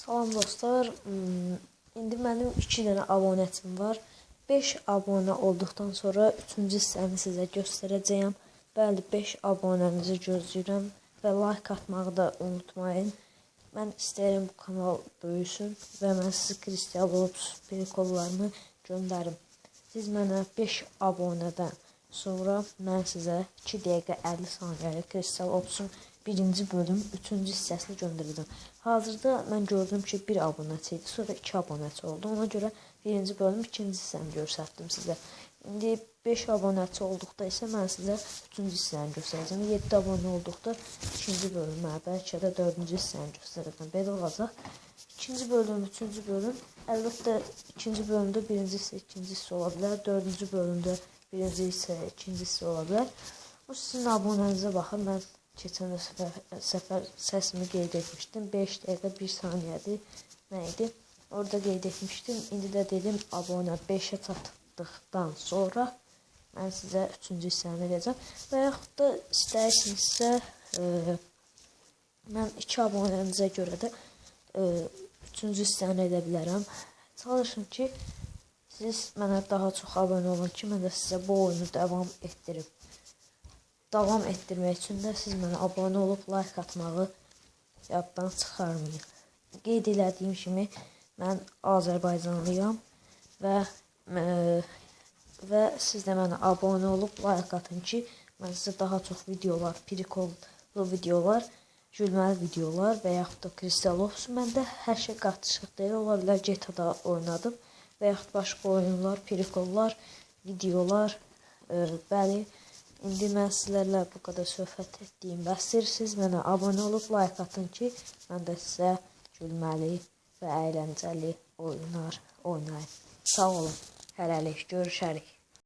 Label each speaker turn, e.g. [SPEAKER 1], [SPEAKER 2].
[SPEAKER 1] Salam dostlar, indi mənim 2 dənə abunətim var. 5 abunə olduqdan sonra 3-cü hissəni sizə göstərəcəyəm. Bəli, 5 abunənizi gözləyirəm və like atmağı da unutmayın. Mən istəyirəm bu kanal böyüsün və mən sizi Kristian Roblox perikollarını göndərim. Siz mənə 5 abunədən sonra mən sizə 2 dəqiqə 50 saniyəyə Kristian Roblox'un 1-ci bölüm 3-cü hissəsini göndərəcəm. Hazırda mən gördüm ki 1 abunəçi idi, sonra 2 abunəçi oldu. Ona görə 1-ci bölüm 2-ci hissəni göstərdim sizə. İndi 5 abunəçi olduqda isə mən sizə 3-cü hissəni göstərəcəm. 7 abunə olduqda 2-ci bölümə, bəlkə də 4-cü hissəni göstərəcəm. Belə olacaq. 2-ci bölüm, 3-cü bölüm, əlbəttə 2-ci bölümdə 1-ci hissə, 2-ci hissə ola bilər. 4-cü bölümdə 1-ci hissə, 2-ci hissə ola bilər. O sizin abunənizə baxın. Mən keçən səfər səsimi qeyd etmişdim. 5 dəqiqə 1 saniyədir. Nə idi? Orada qeyd etmişdim. İndi də dedim abunə 5-ə çatdıqdan sonra mən sizə 3-cü hissəni verəcəm. Və yaxud da istəyirsinizsə mən 2 abunənizə görə də 3-cü hissəni edə bilərəm. Çalışın ki siz mənə daha çox abunə olun ki mən də sizə bu oyunu davam etdirmək üçün də siz mənə abunə olub like atmağı yaddan çıxarmayın. Qeyd elədiyim kimi mən Azərbaycanlıyam və siz də mənə abunə olub like atın ki mən sizə daha çox videolar, perikollu videolar, gülməli videolar və yaxud da Kristian Roblox. Məndə hər şey qarışıq deyil. Ola bilər GTA-da oynadım və yaxud başqa oyunlar, perikollar, videolar, bəli. İndi mən sizlərlə bu qədər söhbət etdiyim bəsdir. Siz mənə abunə olub like atın ki, mən də sizə gülməli və əyləncəli oyunlar oynayım. Sağ olun. Hələlik görüşərik.